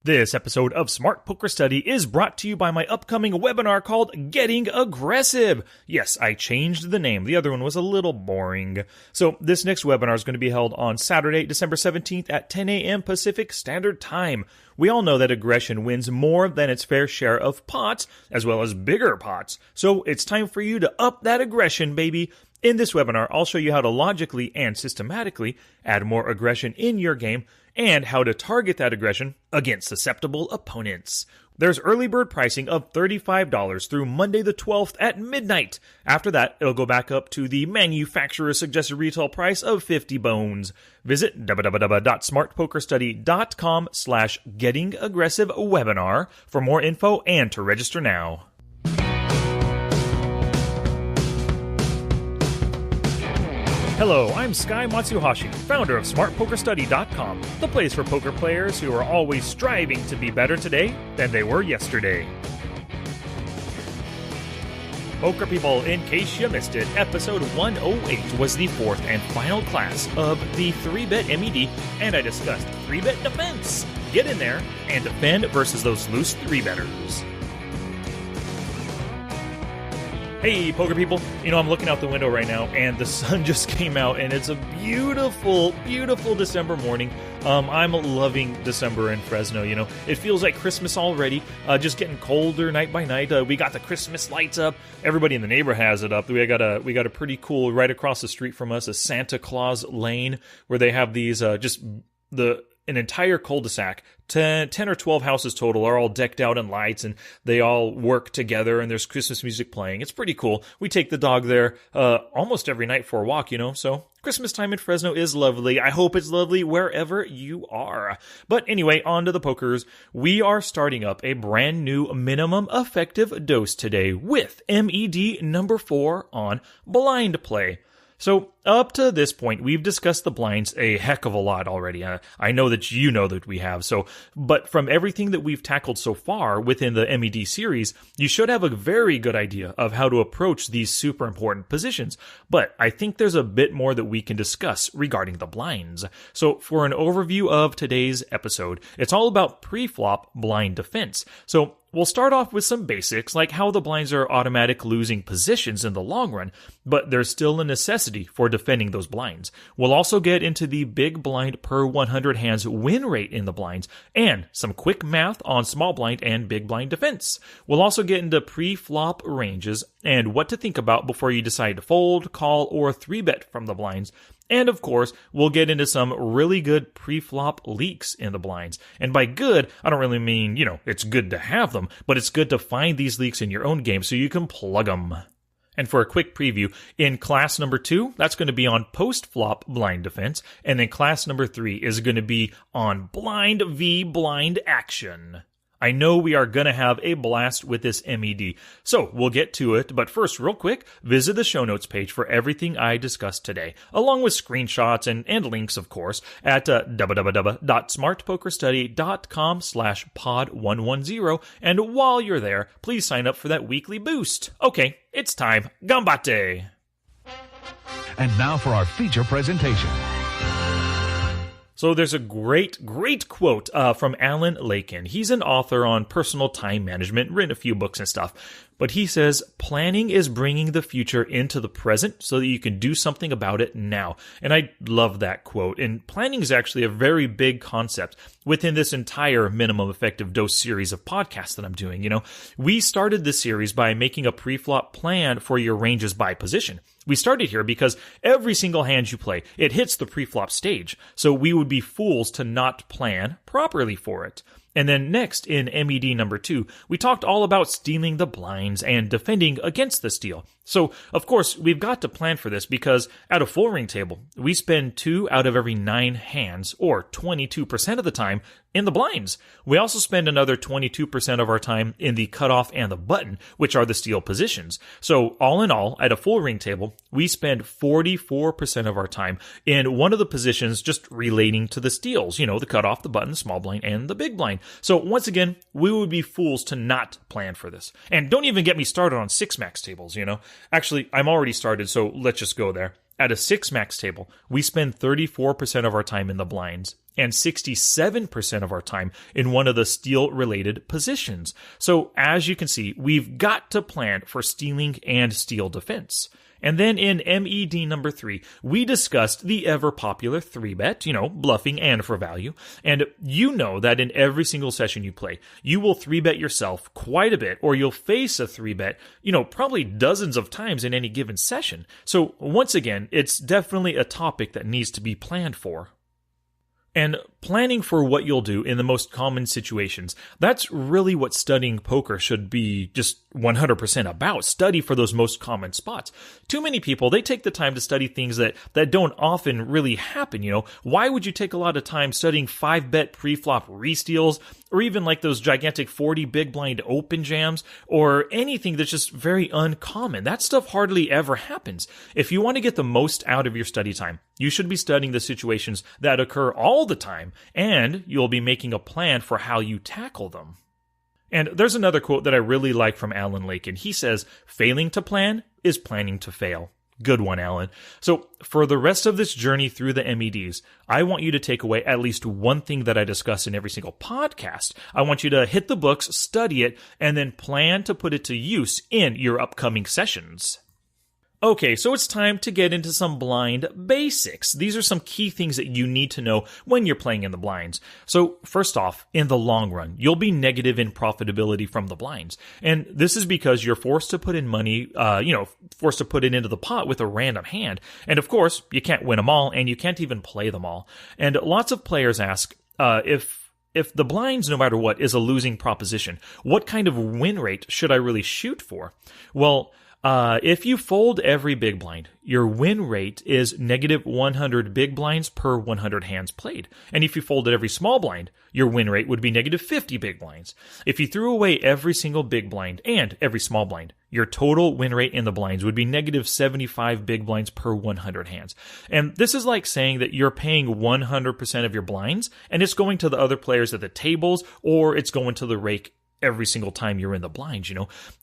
This episode of Smart Poker Study is brought to you by my upcoming webinar called Getting Aggressive. Yes, I changed the name. The other one was a little boring. So this next webinar is going to be held on Saturday, December 17th at 10 a.m. Pacific Standard Time. We all know that aggression wins more than its fair share of pots, as well as bigger pots. So it's time for you to up that aggression, baby. In this webinar, I'll show you how to logically and systematically add more aggression in your game and how to target that aggression against susceptible opponents. There's early bird pricing of $35 through Monday the 12th at midnight. After that, it'll go back up to the manufacturer's suggested retail price of 50 bones. Visit www.smartpokerstudy.com/gettingaggressivewebinar for more info and to register now. Hello, I'm Sky Matsuhashi, founder of SmartPokerStudy.com, the place for poker players who are always striving to be better today than they were yesterday. Poker people, in case you missed it, episode 108 was the fourth and final class of the 3-bet MED, and I discussed 3-bet defense. Get in there and defend versus those loose 3-betters. Hey, poker people. You know, I'm looking out the window right now, and the sun just came out, and it's a beautiful, beautiful December morning. I'm loving December in Fresno, you know. It feels like Christmas already, just getting colder night by night. We got the Christmas lights up. Everybody in the neighborhood has it up. We got a pretty cool, right across the street from us, a Santa Claus lane, where they have these, an entire cul-de-sac, 10 or 12 houses total, are all decked out in lights, and they all work together, and there's Christmas music playing. It's pretty cool. We take the dog there almost every night for a walk, you know, so Christmas time in Fresno is lovely. I hope it's lovely wherever you are. But anyway, on to the pokers. We are starting up a brand new minimum effective dose today with MED number 4 on blind play. So, up to this point, we've discussed the blinds a heck of a lot already. I know that you know that we have. But from everything that we've tackled so far within the MED series, you should have a very good idea of how to approach these super important positions. But I think there's a bit more that we can discuss regarding the blinds. So, for an overview of today's episode, it's all about pre-flop blind defense. So, we'll start off with some basics, like how the blinds are automatic losing positions in the long run, but there's still a necessity for defending those blinds. We'll also get into the big blind per 100 hands win rate in the blinds, and some quick math on small blind and big blind defense. We'll also get into pre-flop ranges and what to think about before you decide to fold, call, or 3-bet from the blinds. And of course, we'll get into some really good pre-flop leaks in the blinds. And by good, I don't really mean, you know, it's good to have them, but it's good to find these leaks in your own game so you can plug them. And for a quick preview, in class number 2, that's going to be on post-flop blind defense, and then class number 3 is going to be on blind v blind action. I know we are going to have a blast with this MED, so we'll get to it, but first, real quick, visit the show notes page for everything I discussed today, along with screenshots and links, of course, at www.smartpokerstudy.com/pod110, and while you're there, please sign up for that weekly boost. Okay, it's time. Gambate! And now for our feature presentation. So there's a great quote from Alan Lakin. He's an author on personal time management, written a few books and stuff. But he says, planning is bringing the future into the present so that you can do something about it now. And I love that quote. And planning is actually a very big concept within this entire minimum effective dose series of podcasts that I'm doing. You know, we started this series by making a pre-flop plan for your ranges by position. We started here because every single hand you play, it hits the pre-flop stage. So we would be fools to not plan properly for it. And then next, in MED number 2, we talked all about stealing the blinds and defending against the steal. So, of course, we've got to plan for this because at a full ring table, we spend 2 out of every 9 hands, or 22% of the time, in the blinds. We also spend another 22% of our time in the cutoff and the button, which are the steal positions. So, all in all, at a full ring table, we spend 44% of our time in one of the positions just relating to the steals. You know, the cutoff, the button, the small blind, and the big blind. So, once again, we would be fools to not plan for this. And don't even get me started on 6-max tables, you know. Actually, I'm already started, so let's just go there. At a 6-max table, we spend 34% of our time in the blinds. and 67% of our time in one of the steal-related positions. So as you can see, we've got to plan for stealing and steal defense. And then in MED number 3, we discussed the ever-popular 3-bet, bluffing and for value. And you know that in every single session you play, you will 3-bet yourself quite a bit, or you'll face a 3-bet, probably dozens of times in any given session. So once again, it's definitely a topic that needs to be planned for. And planning for what you'll do in the most common situations, that's really what studying poker should be just 100% about. Study for those most common spots. Too many people, they take the time to study things that don't often really happen, Why would you take a lot of time studying 5-bet pre-flop re-steals, or even like those gigantic 40 big blind open jams, or anything that's just very uncommon? That stuff hardly ever happens. If you want to get the most out of your study time, you should be studying the situations that occur all the time, and you'll be making a plan for how you tackle them. And there's another quote that I really like from Alan Lake, and he says, "Failing to plan is planning to fail." Good one, Alan. So for the rest of this journey through the MEDs, I want you to take away at least one thing that I discuss in every single podcast. I want you to hit the books, study it, and then plan to put it to use in your upcoming sessions. Okay, so it's time to get into some blind basics. These are some key things that you need to know when you're playing in the blinds. So first off, in the long run, you'll be negative in profitability from the blinds. And this is because you're forced to put in money, forced to put it into the pot with a random hand. And of course, you can't win them all, and you can't even play them all. And lots of players ask, if the blinds, no matter what, is a losing proposition, what kind of win rate should I really shoot for? Well, if you fold every big blind, your win rate is negative 100 big blinds per 100 hands played. And if you folded every small blind, your win rate would be negative 50 big blinds. If you threw away every single big blind and every small blind, your total win rate in the blinds would be negative 75 big blinds per 100 hands. And this is like saying that you're paying 100% of your blinds, and it's going to the other players at the tables, or it's going to the rake every single time you're in the blinds,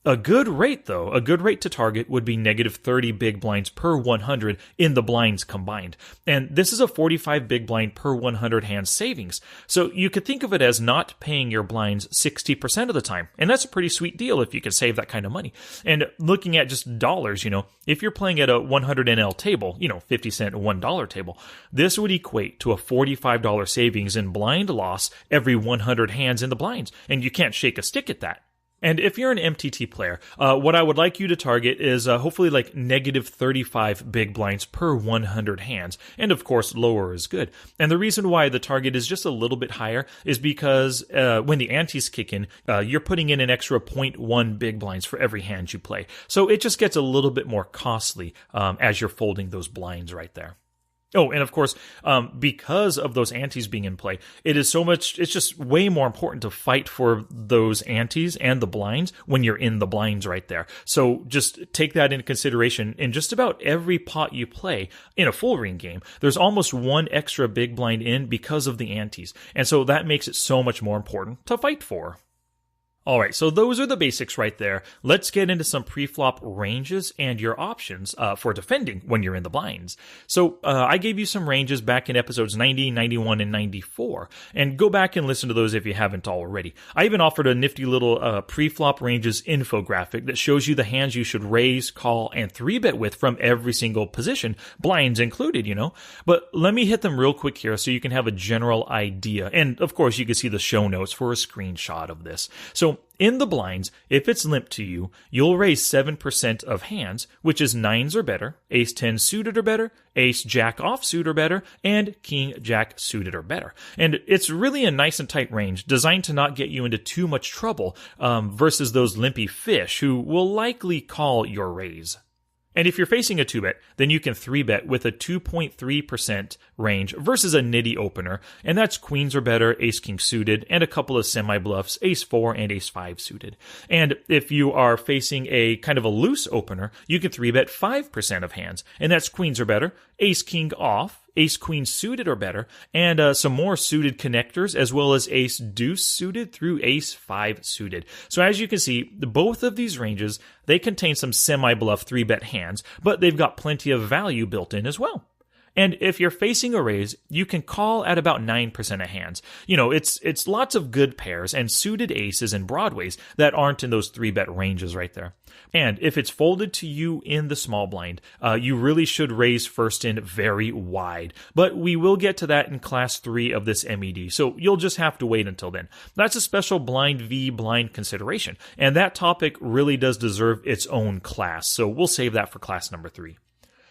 A good rate to target would be negative 30 big blinds per 100 in the blinds combined. And this is a 45 big blind per 100 hand savings. So you could think of it as not paying your blinds 60% of the time. And that's a pretty sweet deal if you can save that kind of money. And looking at just dollars, if you're playing at a 100 NL table, 50 cent $1 table, this would equate to a $45 savings in blind loss every 100 hands in the blinds. And you can't shake a stick at that. And if you're an MTT player, what I would like you to target is hopefully like negative 35 big blinds per 100 hands. And of course, lower is good. And the reason why the target is just a little bit higher is because when the antes kick in, you're putting in an extra 0.1 big blinds for every hand you play. So it just gets a little bit more costly as you're folding those blinds right there. Oh, and of course, because of those antes being in play, it's just way more important to fight for those antes and the blinds when you're in the blinds right there. So just take that into consideration. In just about every pot you play in a full ring game, there's almost one extra big blind in because of the antes. And so that makes it so much more important to fight for. All right, so those are the basics right there. Let's get into some pre-flop ranges and your options for defending when you're in the blinds. So I gave you some ranges back in episodes 90, 91, and 94, and go back and listen to those if you haven't already. I even offered a nifty little pre-flop ranges infographic that shows you the hands you should raise, call, and 3-bet with from every single position, blinds included, But let me hit them real quick here so you can have a general idea. And of course, you can see the show notes for a screenshot of this. So in the blinds, if it's limp to you, you'll raise 7% of hands, which is 9s or better, ace-10 suited or better, ace-jack offsuit or better, and king-jack suited or better. And it's really a nice and tight range, designed to not get you into too much trouble versus those limpy fish who will likely call your raise. And if you're facing a 2-bet, then you can 3-bet with a 2.3% range versus a nitty opener, and that's queens or better, ace-king suited, and a couple of semi-bluffs, ace-4 and ace-5 suited. And if you are facing a kind of a loose opener, you can 3-bet 5% of hands, and that's queens or better, ace-king off, ace-queen suited or better, and some more suited connectors, as well as ace-deuce suited through ace-5 suited. So as you can see, both of these ranges, they contain some semi-bluff 3-bet hands, but they've got plenty of value built in as well. And if you're facing a raise, you can call at about 9% of hands. It's lots of good pairs and suited aces and broadways that aren't in those 3-bet ranges right there. And if it's folded to you in the small blind, you really should raise first in very wide. But we will get to that in class 3 of this MED, so you'll just have to wait until then. That's a special blind v blind consideration, and that topic really does deserve its own class, so we'll save that for class number 3.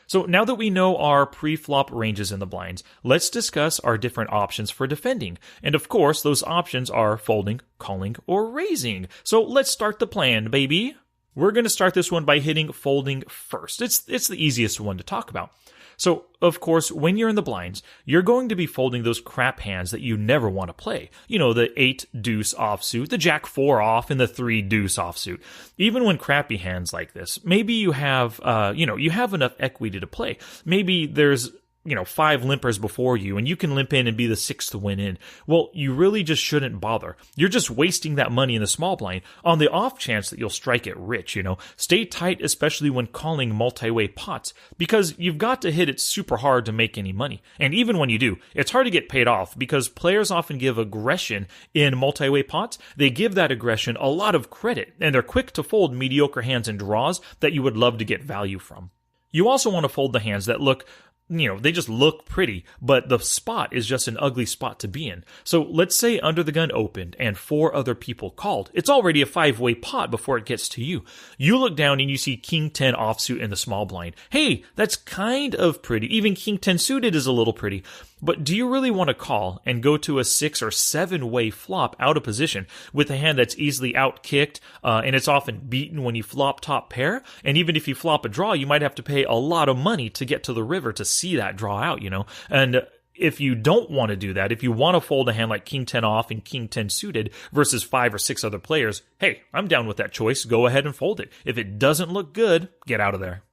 So now that we know our pre-flop ranges in the blinds, let's discuss our different options for defending. And of course, those options are folding, calling, or raising. So let's start the plan, baby. We're going to start this one by hitting folding first. It's the easiest one to talk about. So, of course, when you're in the blinds, you're going to be folding those crap hands that you never want to play. The 8 deuce offsuit, the jack 4 off, and the 3 deuce offsuit. Even when crappy hands like this, maybe you have, you have enough equity to play. Maybe there's 5 limpers before you, and you can limp in and be the 6th win in. Well, you really just shouldn't bother. You're just wasting that money in the small blind on the off chance that you'll strike it rich, Stay tight, especially when calling multi-way pots, because you've got to hit it super hard to make any money. And even when you do, it's hard to get paid off because players often give aggression in multi-way pots. They give that aggression a lot of credit, and they're quick to fold mediocre hands and draws that you would love to get value from. You also want to fold the hands that look they just look pretty, but the spot is just an ugly spot to be in. So let's say under the gun opened and 4 other people called. It's already a 5-way pot before it gets to you. You look down and you see king 10 offsuit in the small blind. Hey, that's kind of pretty. Even king 10 suited is a little pretty. But do you really want to call and go to a 6 or 7-way flop out of position with a hand that's easily outkicked, and it's often beaten when you flop top pair? And even if you flop a draw, you might have to pay a lot of money to get to the river to see that draw out, And if you don't want to do that, if you want to fold a hand like king 10 off and king 10 suited versus 5 or 6 other players, hey, I'm down with that choice. Go ahead and fold it. If it doesn't look good, get out of there.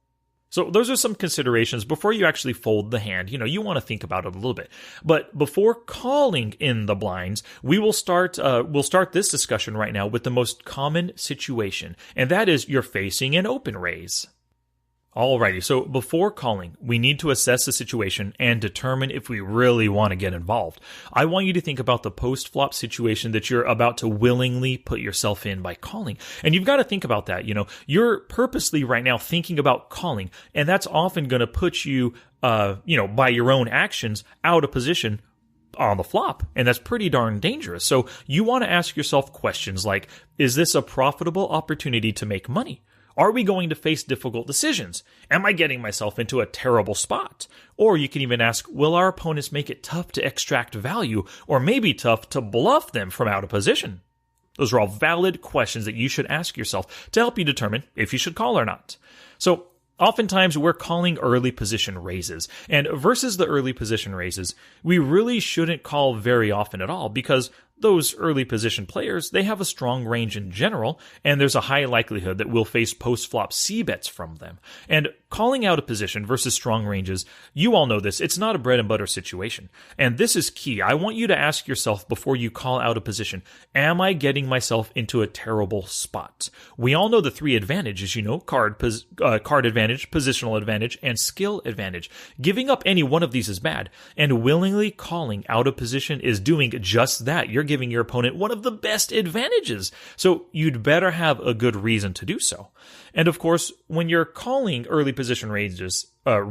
So those are some considerations before you actually fold the hand. You want to think about it a little bit. But before calling in the blinds, we'll start this discussion right now with the most common situation, and that is you're facing an open raise. Alrighty, so before calling, we need to assess the situation and determine if we really want to get involved. I want you to think about the post-flop situation that you're about to willingly put yourself in by calling. And you've got to think about that, You're purposely right now thinking about calling, and that's often going to put you, by your own actions, out of position on the flop, and that's pretty darn dangerous. So you want to ask yourself questions like, is this a profitable opportunity to make money? Are we going to face difficult decisions? Am I getting myself into a terrible spot? Or you can even ask, will our opponents make it tough to extract value, or maybe tough to bluff them from out of position? Those are all valid questions that you should ask yourself to help you determine if you should call or not. So, oftentimes we're calling early position raises, and versus the early position raises, we really shouldn't call very often at all because those early position players, they have a strong range in general, and there's a high likelihood that we'll face post-flop C-bets from them. And calling out a position versus strong ranges, you all know this, it's not a bread and butter situation. And this is key. I want you to ask yourself before you call out a position, am I getting myself into a terrible spot? We all know the 3 advantages, card advantage, positional advantage, and skill advantage. Giving up any one of these is bad, and willingly calling out of position is doing just that. You're giving your opponent one of the best advantages. So you'd better have a good reason to do so. And of course, when you're calling early position raises, our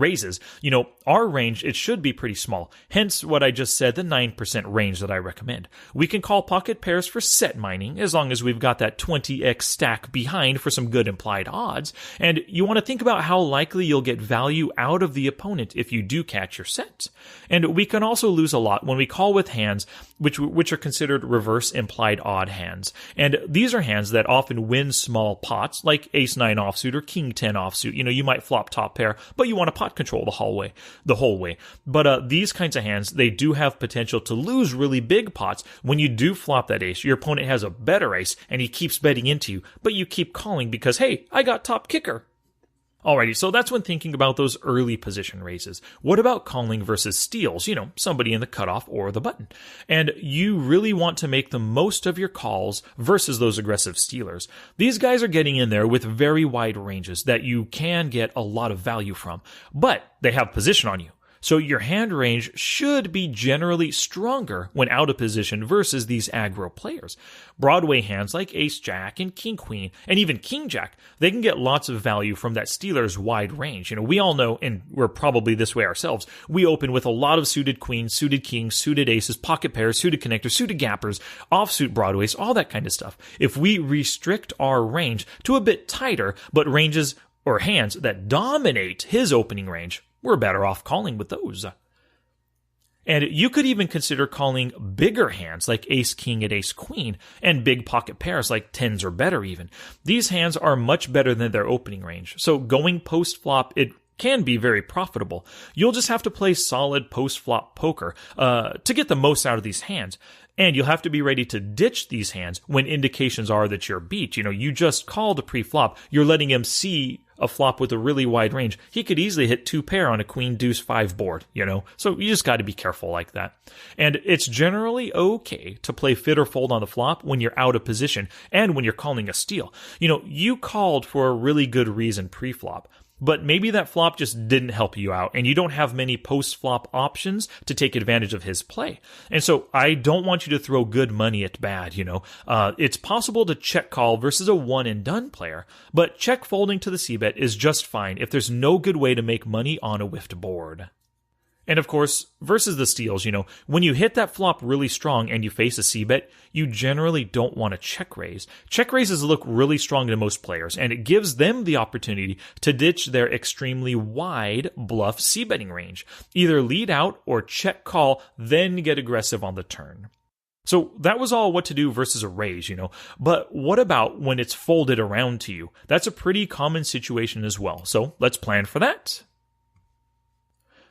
range, it should be pretty small. Hence what I just said, the 9% range that I recommend. We can call pocket pairs for set mining, as long as we've got that 20x stack behind for some good implied odds. And you want to think about how likely you'll get value out of the opponent if you do catch your set. And we can also lose a lot when we call with hands which are considered reverse implied odd hands. And these are hands that often win small pots, like ace 9 offsuit or king 10 offsuit. You might flop top pair, but you want to pot control the whole way. But these kinds of hands, they do have potential to lose really big pots when you do flop that ace. Your opponent has a better ace, and he keeps betting into you, but you keep calling because, hey, I got top kicker. Alrighty, so that's when thinking about those early position raises. What about calling versus steals? Somebody in the cutoff or the button. And you really want to make the most of your calls versus those aggressive stealers. These guys are getting in there with very wide ranges that you can get a lot of value from, but they have position on you. So your hand range should be generally stronger when out of position versus these aggro players. Broadway hands like Ace-Jack and King-Queen, and even King-Jack, they can get lots of value from that Steeler's wide range. We all know, and we're probably this way ourselves, we open with a lot of suited queens, suited kings, suited aces, pocket pairs, suited connectors, suited gappers, offsuit broadways, all that kind of stuff. If we restrict our range to a bit tighter, but ranges or hands that dominate his opening range, we're better off calling with those. And you could even consider calling bigger hands like Ace-King and Ace-Queen, and big pocket pairs like tens or better even. These hands are much better than their opening range, so going post-flop, it can be very profitable. You'll just have to play solid post-flop poker to get the most out of these hands. And you'll have to be ready to ditch these hands when indications are that you're beat. You just called a pre-flop. You're letting him see a flop with a really wide range. He could easily hit 2-pair on a queen deuce 5 board, So you just got to be careful like that. And it's generally okay to play fit or fold on the flop when you're out of position and when you're calling a steal. You called for a really good reason pre-flop. But maybe that flop just didn't help you out, and you don't have many post-flop options to take advantage of his play. And so I don't want you to throw good money at bad, It's possible to check call versus a one-and-done player, but check folding to the c-bet is just fine if there's no good way to make money on a whiffed board. And of course, versus the steals, when you hit that flop really strong and you face a c-bet, you generally don't want to check raise. Check raises look really strong to most players, and it gives them the opportunity to ditch their extremely wide bluff c-betting range. Either lead out or check call, then get aggressive on the turn. So that was all what to do versus a raise, But what about when it's folded around to you? That's a pretty common situation as well. So let's plan for that.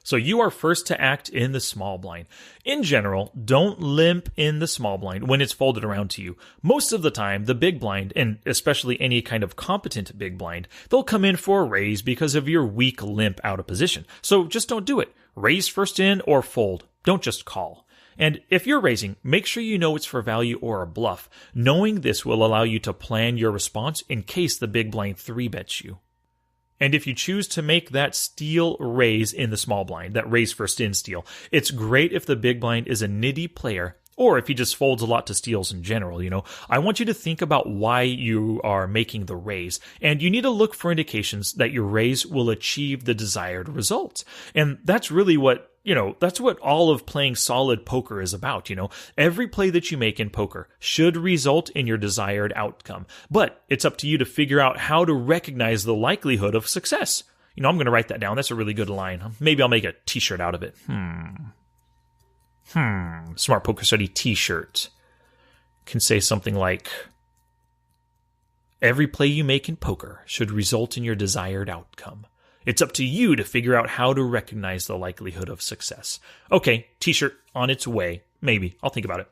So you are first to act in the small blind. In general, don't limp in the small blind when it's folded around to you. Most of the time, the big blind, and especially any kind of competent big blind, they'll come in for a raise because of your weak limp out of position. So just don't do it. Raise first in or fold. Don't just call. And if you're raising, make sure you know it's for value or a bluff. Knowing this will allow you to plan your response in case the big blind 3-bets you. And if you choose to make that steal raise in the small blind, that raise first in steal, it's great if the big blind is a nitty player, or if he just folds a lot to steals in general, I want you to think about why you are making the raise, and you need to look for indications that your raise will achieve the desired result. And that's really what that's what all of playing solid poker is about, Every play that you make in poker should result in your desired outcome. But it's up to you to figure out how to recognize the likelihood of success. I'm going to write that down. That's a really good line. Maybe I'll make a t-shirt out of it. Smart Poker Study t-shirt. Can say something like, every play you make in poker should result in your desired outcome. It's up to you to figure out how to recognize the likelihood of success. Okay, t-shirt on its way. Maybe. I'll think about it.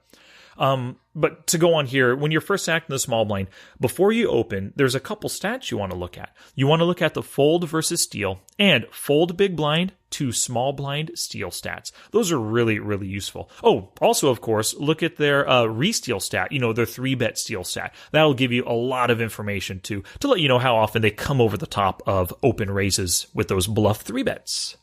But to go on here, when you're first acting the small blind, before you open, there's a couple stats you want to look at. You want to look at the fold versus steal and fold big blind to small blind steal stats. Those are really, really useful. Oh, also, of course, look at their re-steal stat, their 3-bet steal stat. That'll give you a lot of information to let you know how often they come over the top of open raises with those bluff 3-bets.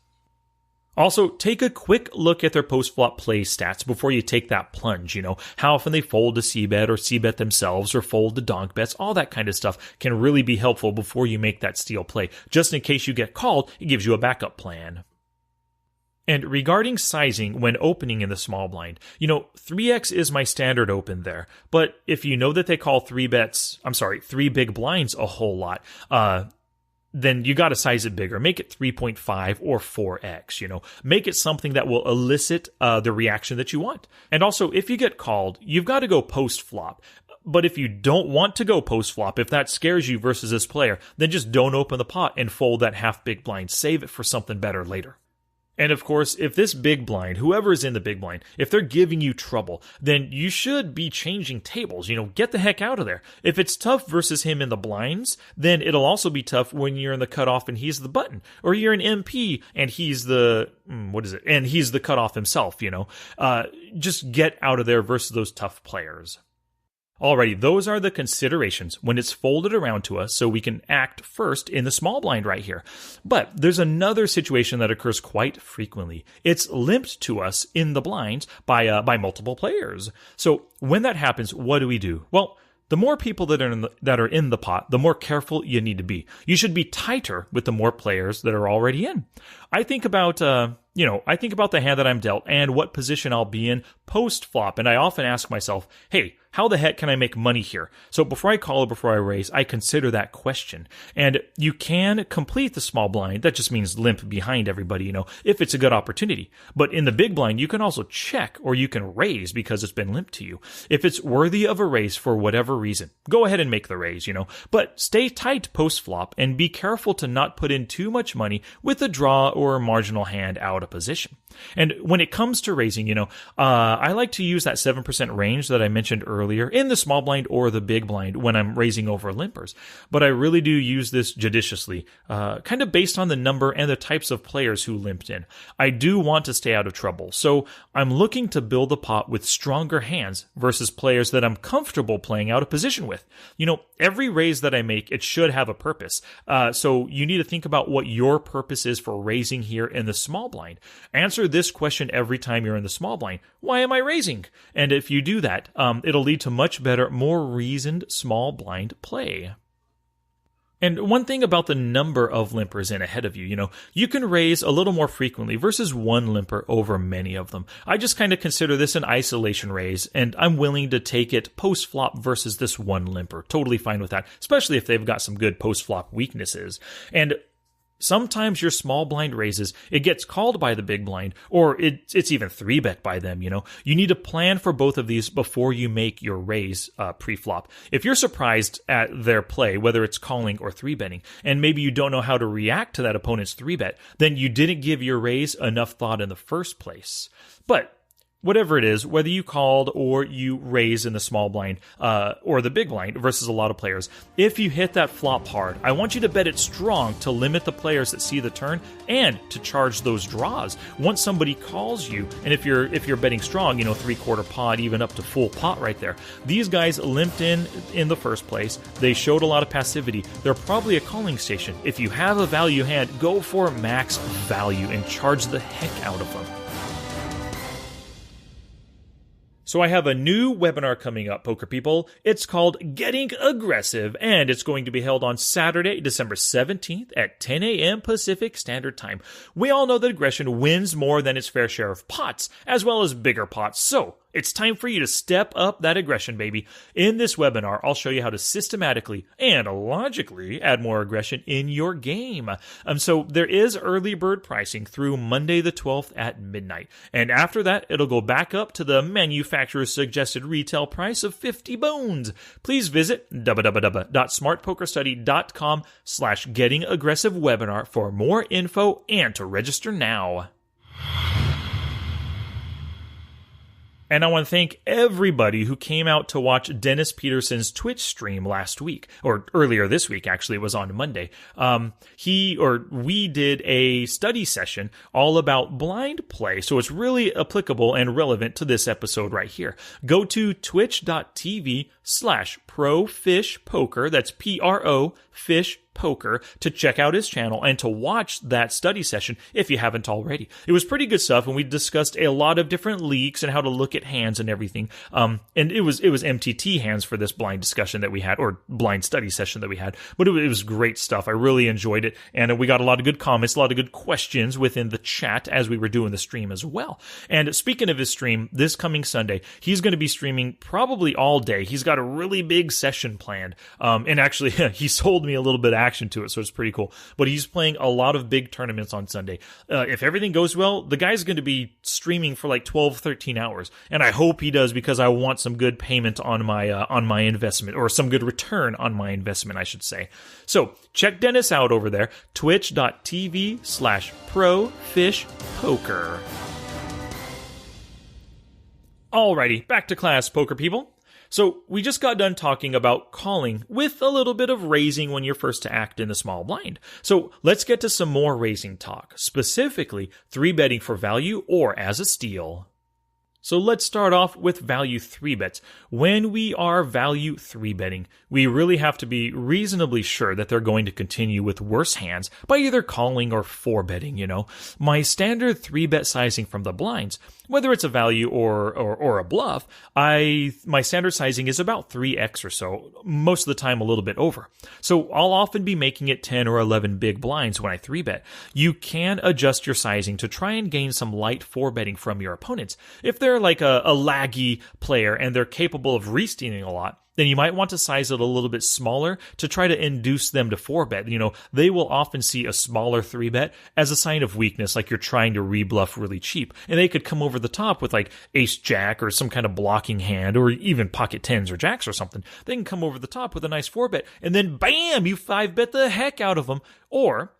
Also, take a quick look at their post-flop play stats before you take that plunge, how often they fold to c-bet or c-bet themselves or fold to donk bets, all that kind of stuff can really be helpful before you make that steal play. Just in case you get called, it gives you a backup plan. And regarding sizing when opening in the small blind, 3x is my standard open there. But if you know that they call 3 big blinds a whole lot, then you got to size it bigger. Make it 3.5 or 4x, Make it something that will elicit the reaction that you want. And also, if you get called, you've got to go post-flop. But if you don't want to go post-flop, if that scares you versus this player, then just don't open the pot and fold that half big blind. Save it for something better later. And of course, if this big blind, whoever is in the big blind, if they're giving you trouble, then you should be changing tables. Get the heck out of there. If it's tough versus him in the blinds, then it'll also be tough when you're in the cutoff and he's the button. Or you're an MP and he's the, and he's the cutoff himself, Just get out of there versus those tough players. Alrighty, those are the considerations when it's folded around to us so we can act first in the small blind right here. But there's another situation that occurs quite frequently. It's limped to us in the blinds by multiple players. So when that happens, what do? Well, the more people that are in the pot, the more careful you need to be. You should be tighter with the more players that are already in. I think about the hand that I'm dealt and what position I'll be in post-flop, and I often ask myself, hey, how the heck can I make money here? So before I call or before I raise, I consider that question. And you can complete the small blind. That just means limp behind everybody, if it's a good opportunity. But in the big blind, you can also check or you can raise because it's been limped to you. If it's worthy of a raise for whatever reason, go ahead and make the raise, But stay tight post-flop and be careful to not put in too much money with a draw or a marginal hand out of position. And when it comes to raising, I like to use that 7% range that I mentioned earlier in the small blind or the big blind when I'm raising over limpers. But I really do use this judiciously, kind of based on the number and the types of players who limped in. I do want to stay out of trouble, so I'm looking to build the pot with stronger hands versus players that I'm comfortable playing out of position with. Every raise that I make, it should have a purpose. So you need to think about what your purpose is for raising here in the small blind. Answer this question every time you're in the small blind. Why am I raising? And if you do that, it'll lead to much better, more reasoned small blind play. And one thing about the number of limpers in ahead of you, you can raise a little more frequently versus one limper over many of them. I just kind of consider this an isolation raise, and I'm willing to take it post-flop versus this one limper. Totally fine with that, especially if they've got some good post-flop weaknesses. And sometimes your small blind raises, it gets called by the big blind, or it's even 3-bet by them, You need to plan for both of these before you make your raise pre-flop. If you're surprised at their play, whether it's calling or 3-betting, and maybe you don't know how to react to that opponent's 3-bet, then you didn't give your raise enough thought in the first place. But whatever it is, whether you called or you raise in the small blind or the big blind versus a lot of players, if you hit that flop hard, I want you to bet it strong to limit the players that see the turn and to charge those draws. Once somebody calls you, and if you're betting strong, 3/4 pot, even up to full pot right there, these guys limped in the first place. They showed a lot of passivity. They're probably a calling station. If you have a value hand, go for max value and charge the heck out of them. So I have a new webinar coming up, poker people. It's called Getting Aggressive, and it's going to be held on Saturday, December 17th at 10 a.m. Pacific Standard Time. We all know that aggression wins more than its fair share of pots, as well as bigger pots. So it's time for you to step up that aggression, baby. In this webinar, I'll show you how to systematically and logically add more aggression in your game. So there is early bird pricing through Monday the 12th at midnight. And after that, it'll go back up to the manufacturer's suggested retail price of 50 bones. Please visit www.smartpokerstudy.com/gettingaggressivewebinar for more info and to register now. And I want to thank everybody who came out to watch Dennis Peterson's Twitch stream last week, or earlier this week, actually. It was on Monday. We did a study session all about blind play, so it's really applicable and relevant to this episode right here. Go to twitch.tv/profishpoker, that's PRO, fish poker, to check out his channel and to watch that study session if you haven't already. It was pretty good stuff, and we discussed a lot of different leaks and how to look at hands and everything. And it was MTT hands for this blind discussion that we had, or blind study session that we had. But it was great stuff. I really enjoyed it, and we got a lot of good comments, a lot of good questions within the chat as we were doing the stream as well. And speaking of his stream, this coming Sunday, he's going to be streaming probably all day. He's got a really big session planned, and actually he sold me a little bit of action to it, so it's pretty cool. But he's playing a lot of big tournaments on Sunday. If everything goes well, the guy's going to be streaming for like 12, 13 hours, and I hope he does, because I want some good payment on my investment, or some good return on my investment, I should say. So check Dennis out over there, twitch.tv/profishpoker. Alrighty, back to class, poker people. So we just got done talking about calling with a little bit of raising when you're first to act in the small blind. So let's get to some more raising talk, specifically 3-betting for value or as a steal. So let's start off with value 3-bets. When we are value 3-betting, we really have to be reasonably sure that they're going to continue with worse hands by either calling or 4-betting, My standard 3-bet sizing from the blinds, whether it's a value or a bluff, my standard sizing is about 3x or so, most of the time a little bit over. So I'll often be making it 10 or 11 big blinds when I 3-bet. You can adjust your sizing to try and gain some light 4-betting from your opponents. If they're like a laggy player and they're capable of re-stealing a lot, then you might want to size it a little bit smaller to try to induce them to 4-bet. They will often see a smaller 3-bet as a sign of weakness, like you're trying to rebluff really cheap. And they could come over the top with like ace-jack or some kind of blocking hand, or even pocket 10s or jacks or something. They can come over the top with a nice 4-bet, and then bam, you 5-bet the heck out of them. Or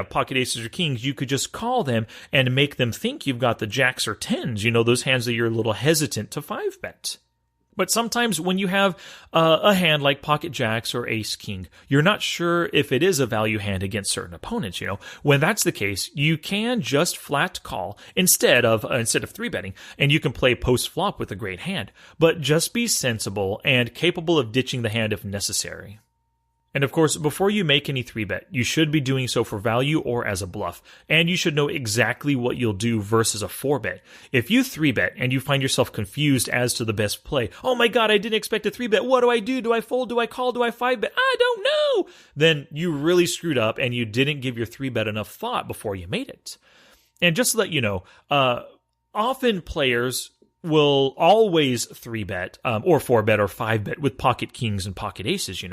pocket aces or kings, you could just call them and make them think you've got the jacks or 10s, those hands that you're a little hesitant to 5-bet. But sometimes when you have a hand like pocket jacks or ace king, you're not sure if it is a value hand against certain opponents, When that's the case, you can just flat call instead of 3-betting, and you can play post flop with a great hand. But just be sensible and capable of ditching the hand if necessary. And of course, before you make any 3-bet, you should be doing so for value or as a bluff, and you should know exactly what you'll do versus a 4-bet. If you 3-bet and you find yourself confused as to the best play, oh my god, I didn't expect a 3-bet, what do I do? Do I fold? Do I call? Do I 5-bet? I don't know! Then you really screwed up and you didn't give your 3-bet enough thought before you made it. And just to let you know, often players will always 3-bet or 4-bet or 5-bet with pocket kings and pocket aces,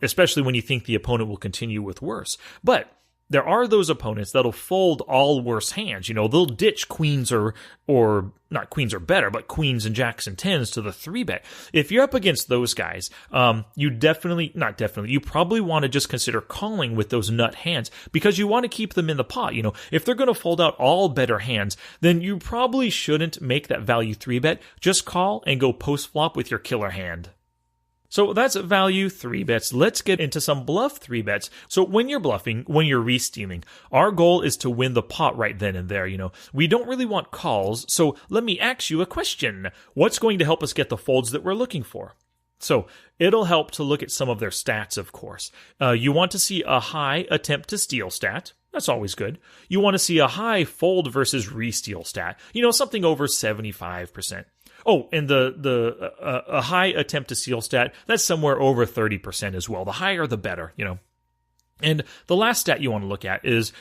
especially when you think the opponent will continue with worse. But there are those opponents that'll fold all worse hands. They'll ditch queens or not queens or better, but queens and jacks and 10s to the 3-bet. If you're up against those guys, you probably want to just consider calling with those nut hands because you want to keep them in the pot. If they're going to fold out all better hands, then you probably shouldn't make that value 3-bet. Just call and go post flop with your killer hand. So that's value 3-bets. Let's get into some bluff 3-bets. So when you're bluffing, when you're re-stealing, our goal is to win the pot right then and there. We don't really want calls. So let me ask you a question. What's going to help us get the folds that we're looking for? So it'll help to look at some of their stats, of course. You want to see a high attempt to steal stat. That's always good. You want to see a high fold versus re-steal stat. Something over 75%. Oh, and a high attempt to steal stat, that's somewhere over 30% as well. The higher, the better, And the last stat you want to look at the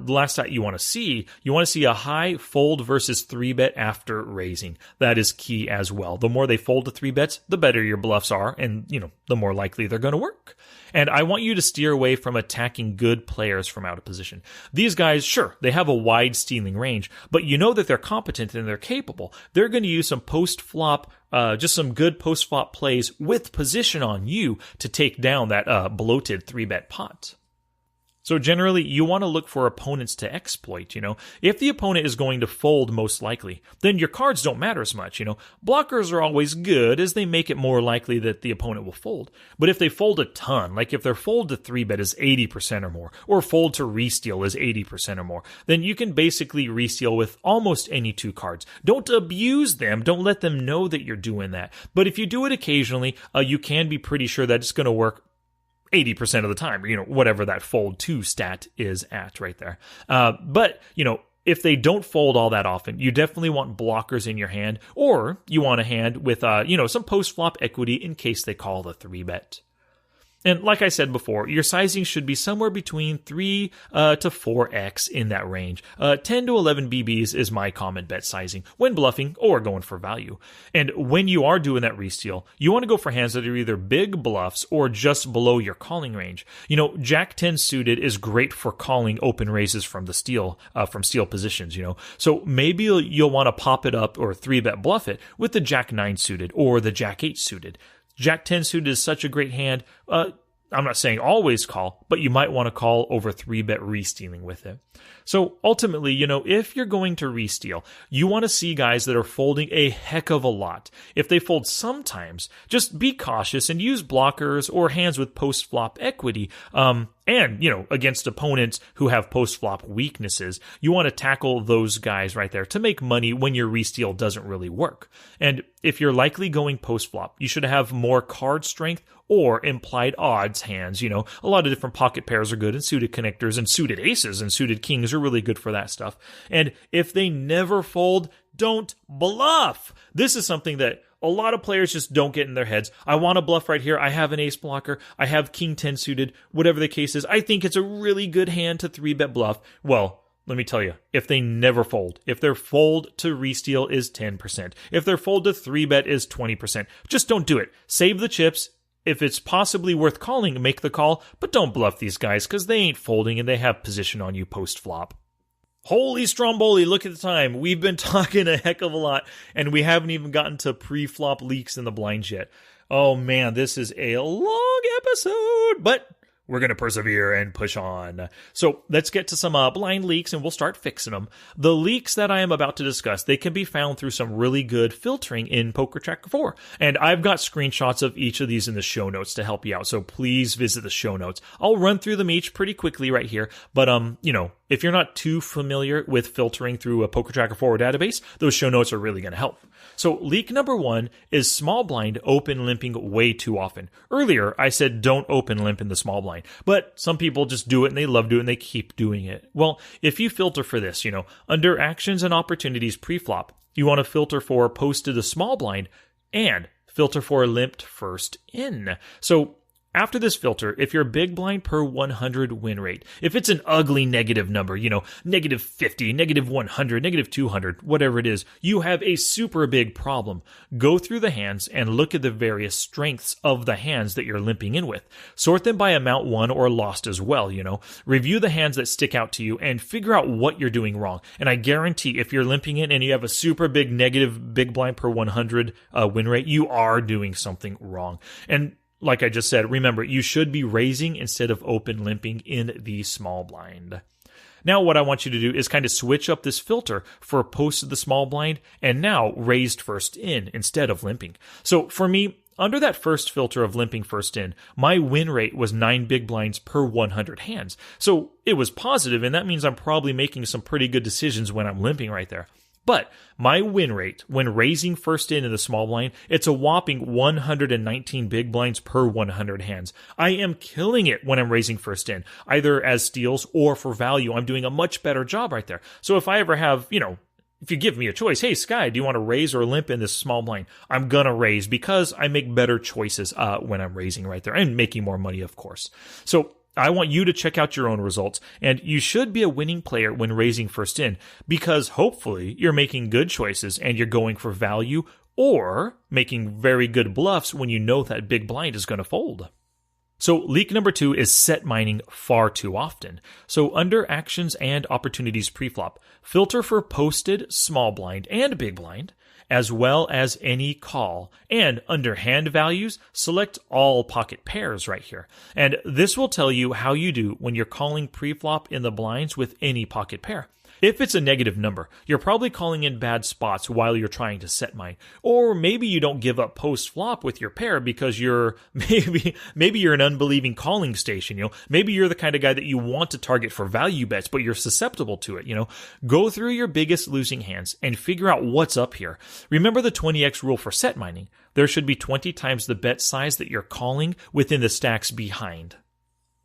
last stat you want to see a high fold versus 3-bet after raising. That is key as well. The more they fold to 3-bets, the better your bluffs are, and, the more likely they're going to work. And I want you to steer away from attacking good players from out of position. These guys, sure, they have a wide stealing range, but you know that they're competent and they're capable. They're going to use some post-flop, just some good post-flop plays with position on you to take down that bloated 3-bet pot. So generally, you want to look for opponents to exploit, If the opponent is going to fold most likely, then your cards don't matter as much, Blockers are always good as they make it more likely that the opponent will fold. But if they fold a ton, like if their fold to 3-bet is 80% or more, or fold to re-steal is 80% or more, then you can basically re-steal with almost any 2 cards. Don't abuse them. Don't let them know that you're doing that. But if you do it occasionally, you can be pretty sure that it's going to work 80% of the time, whatever that fold 2 stat is at right there. But, if they don't fold all that often, you definitely want blockers in your hand, or you want a hand with, some post-flop equity in case they call the 3-bet. And like I said before, your sizing should be somewhere between 3 to 4x in that range. 10 to 11 BBs is my common bet sizing when bluffing or going for value. And when you are doing that re-steal, you want to go for hands that are either big bluffs or just below your calling range. Jack 10 suited is great for calling open raises from the steal, from steal positions, So maybe you'll want to pop it up or 3-bet bluff it with the Jack 9 suited or the Jack 8 suited. Jack 10 suited is such a great hand. I'm not saying always call, but you might want to call over 3-bet re-stealing with it. So ultimately, if you're going to re-steal, you want to see guys that are folding a heck of a lot. If they fold sometimes, just be cautious and use blockers or hands with post-flop equity. And, against opponents who have post-flop weaknesses, you want to tackle those guys right there to make money when your resteal doesn't really work. And if you're likely going post-flop, you should have more card strength or implied odds hands. A lot of different pocket pairs are good, and suited connectors and suited aces and suited kings are really good for that stuff. And if they never fold, don't bluff. This is something that a lot of players just don't get in their heads. I want to bluff right here. I have an ace blocker. I have king 10 suited, whatever the case is. I think it's a really good hand to 3-bet bluff. Well, let me tell you, if they never fold, if their fold to resteal is 10%, if their fold to 3-bet is 20%, just don't do it. Save the chips. If it's possibly worth calling, make the call, but don't bluff these guys because they ain't folding and they have position on you post-flop. Holy Stromboli, look at the time. We've been talking a heck of a lot, and we haven't even gotten to pre-flop leaks in the blinds yet. Oh man, this is a long episode, but we're going to persevere and push on. So let's get to some blind leaks, and we'll start fixing them. The leaks that I am about to discuss, they can be found through some really good filtering in Poker Tracker 4. And I've got screenshots of each of these in the show notes to help you out, so please visit the show notes. I'll run through them each pretty quickly right here, but if you're not too familiar with filtering through a Poker Tracker 4 database, those show notes are really going to help. So leak number 1 is small blind open limping way too often. Earlier, I said don't open limp in the small blind, but some people just do it and they love doing it and they keep doing it. Well, if you filter for this, under actions and opportunities pre-flop, you want to filter for post to the small blind and filter for limped first in. So after this filter, if your big blind per 100 win rate, if it's an ugly negative number, negative 50, negative 100, negative 200, whatever it is, you have a super big problem. Go through the hands and look at the various strengths of the hands that you're limping in with. Sort them by amount won or lost as well, Review the hands that stick out to you and figure out what you're doing wrong. And I guarantee if you're limping in and you have a super big negative big blind per 100 win rate, you are doing something wrong. And like I just said, remember, you should be raising instead of open limping in the small blind. Now what I want you to do is kind of switch up this filter for post to the small blind and now raised first in instead of limping. So for me, under that first filter of limping first in, my win rate was 9 big blinds per 100 hands. So it was positive, and that means I'm probably making some pretty good decisions when I'm limping right there. But my win rate when raising first in the small blind, it's a whopping 119 big blinds per 100 hands. I am killing it when I'm raising first in, either as steals or for value. I'm doing a much better job right there. So if I ever have, if you give me a choice, hey, Sky, do you want to raise or limp in this small blind? I'm going to raise because I make better choices when I'm raising right there and making more money, of course. So I want you to check out your own results, and you should be a winning player when raising first in because hopefully you're making good choices and you're going for value or making very good bluffs when you know that big blind is going to fold. So leak number 2 is set mining far too often. So under actions and opportunities preflop, filter for posted small blind and big blind, as well as any call. And under hand values, select all pocket pairs right here. And this will tell you how you do when you're calling preflop in the blinds with any pocket pair. If it's a negative number, you're probably calling in bad spots while you're trying to set mine. Or maybe you don't give up post-flop with your pair because you're maybe you're an unbelieving calling station, Maybe you're the kind of guy that you want to target for value bets, but you're susceptible to it, Go through your biggest losing hands and figure out what's up here. Remember the 20x rule for set mining. There should be 20 times the bet size that you're calling within the stacks behind.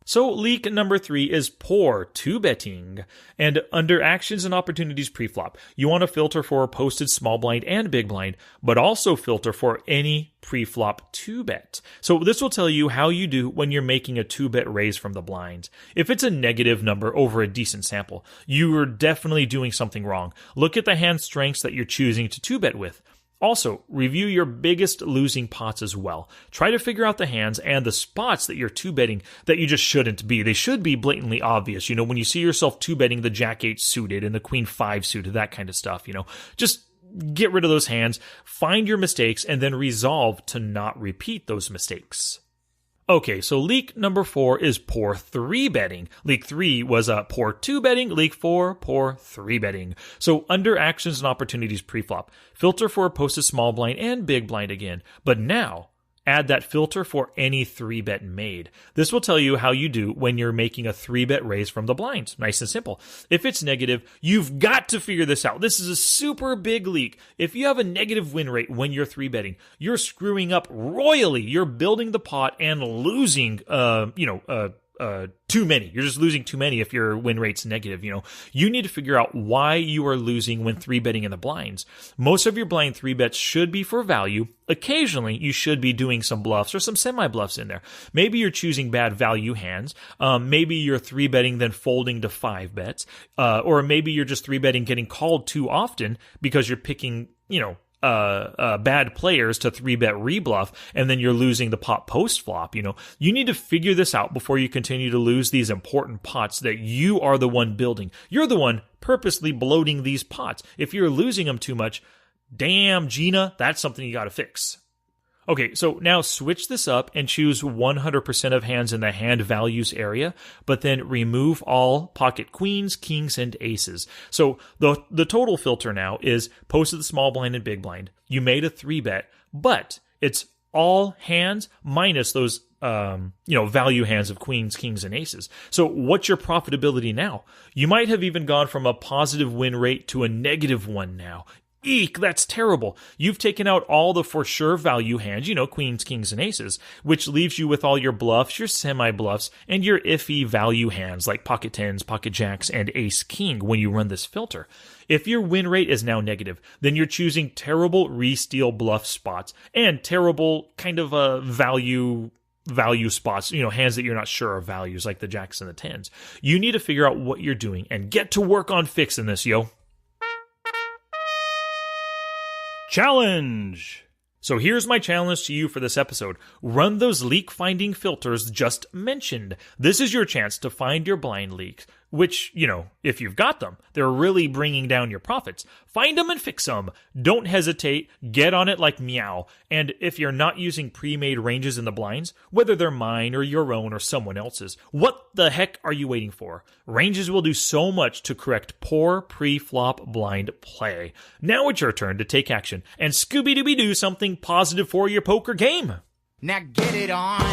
So leak number 3 is poor 2-betting. And under actions and opportunities preflop, you want to filter for posted small blind and big blind, but also filter for any preflop 2-bet. So this will tell you how you do when you're making a 2-bet raise from the blinds. If it's a negative number over a decent sample, you are definitely doing something wrong. Look at the hand strengths that you're choosing to 2-bet with. Also, review your biggest losing pots as well. Try to figure out the hands and the spots that you're 2-betting that you just shouldn't be. They should be blatantly obvious. When you see yourself 2-betting the Jack 8 suited and the Queen 5 suited, that kind of stuff, Just get rid of those hands, find your mistakes, and then resolve to not repeat those mistakes. Okay, so leak number 4 is poor 3-betting. Leak 3 was poor 2-betting. Leak 4, poor 3-betting. So under actions and opportunities preflop, filter for posted small blind and big blind again. But now, add that filter for any 3-bet made. This will tell you how you do when you're making a 3-bet raise from the blinds. Nice and simple. If it's negative, you've got to figure this out. This is a super big leak. If you have a negative win rate when you're 3-betting, you're screwing up royally. You're building the pot and losing, too many. You're just losing too many if your win rate's negative. You need to figure out why you are losing when 3-betting in the blinds. Most of your blind 3-bets should be for value. Occasionally, you should be doing some bluffs or some semi-bluffs in there. Maybe you're choosing bad value hands. Maybe you're 3-betting then folding to 5 bets. Or maybe you're just 3-betting getting called too often because you're picking, bad players to 3-bet rebluff, and then you're losing the pot post flop. You need to figure this out before you continue to lose these important pots that you are the one building. You're the one purposely bloating these pots. If you're losing them too much, damn, Gina, that's something you got to fix. Okay, so now switch this up and choose 100% of hands in the hand values area, but then remove all pocket queens, kings, and aces. So the total filter now is posted the small blind and big blind. You made a 3-bet, but it's all hands minus those value hands of queens, kings, and aces. So what's your profitability now? You might have even gone from a positive win rate to a negative one now. Eek, that's terrible. You've taken out all the for sure value hands, queens, kings, and aces, which leaves you with all your bluffs, your semi-bluffs, and your iffy value hands like pocket tens, pocket jacks, and ace king when you run this filter. If your win rate is now negative, then you're choosing terrible re-steal bluff spots and terrible kind of value spots, hands that you're not sure are values like the jacks and the tens. You need to figure out what you're doing and get to work on fixing this, yo. Challenge! So here's my challenge to you for this episode. Run those leak finding filters just mentioned. This is your chance to find your blind leaks, which, if you've got them, they're really bringing down your profits. Find them and fix them. Don't hesitate. Get on it like meow. And if you're not using pre-made ranges in the blinds, whether they're mine or your own or someone else's, what the heck are you waiting for? Ranges will do so much to correct poor pre-flop blind play. Now it's your turn to take action and Scooby-Dooby-Doo something positive for your poker game. Now get it on.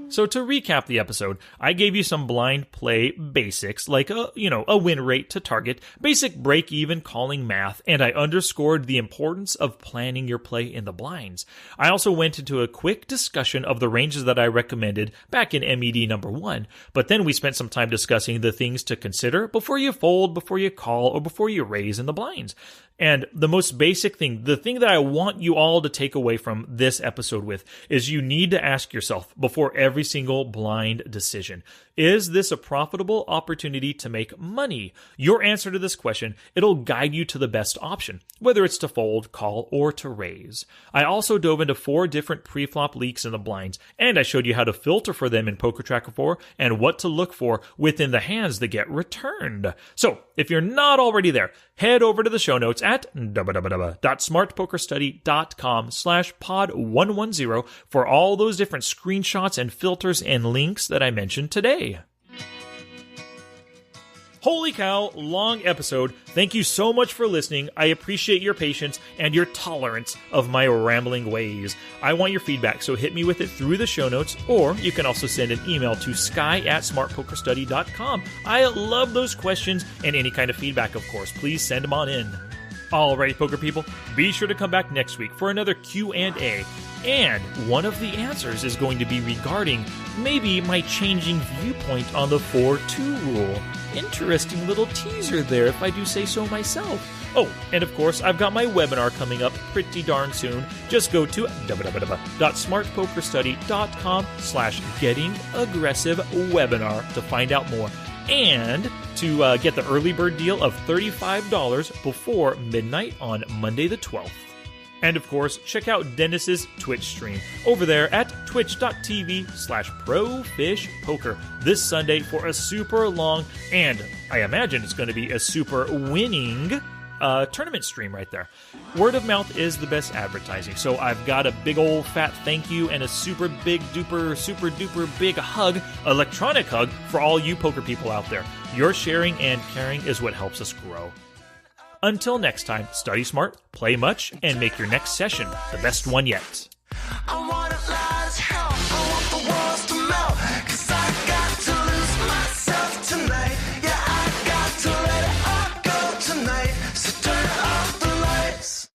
So to recap the episode, I gave you some blind play basics like a win rate to target, basic break-even calling math, and I underscored the importance of planning your play in the blinds. I also went into a quick discussion of the ranges that I recommended back in MED number 1, but then we spent some time discussing the things to consider before you fold, before you call, or before you raise in the blinds. And the most basic thing, the thing that I want you all to take away from this episode with, is you need to ask yourself before every single blind decision, is this a profitable opportunity to make money? Your answer to this question, it'll guide you to the best option, whether it's to fold, call, or to raise. I also dove into 4 different pre-flop leaks in the blinds, and I showed you how to filter for them in Poker Tracker 4 and what to look for within the hands that get returned. So, if you're not already there, head over to the show notes at www.smartpokerstudy.com/pod110 for all those different screenshots and filters and links that I mentioned today. Holy cow, long episode. Thank you so much for listening. I appreciate your patience and your tolerance of my rambling ways. I want your feedback, so hit me with it through the show notes, or you can also send an email to sky@smartpokerstudy.com. I love those questions and any kind of feedback, of course. Please send them on in. Alright, poker people, be sure to come back next week for another Q&A. And one of the answers is going to be regarding maybe my changing viewpoint on the 4-2 rule. Interesting little teaser there, if I do say so myself. Oh, and of course, I've got my webinar coming up pretty darn soon. Just go to www.smartpokerstudy.com/gettingaggressivewebinar to find out more. And to get the early bird deal of $35 before midnight on Monday the 12th. And of course, check out Dennis's Twitch stream over there at twitch.tv/profishpoker this Sunday for a super long, and I imagine it's going to be a super winning tournament stream right there. Word of mouth is the best advertising, so I've got a big old fat thank you and a super big duper, super duper big hug, electronic hug, for all you poker people out there. Your sharing and caring is what helps us grow. Until next time, study smart, play much, and make your next session the best one yet. I want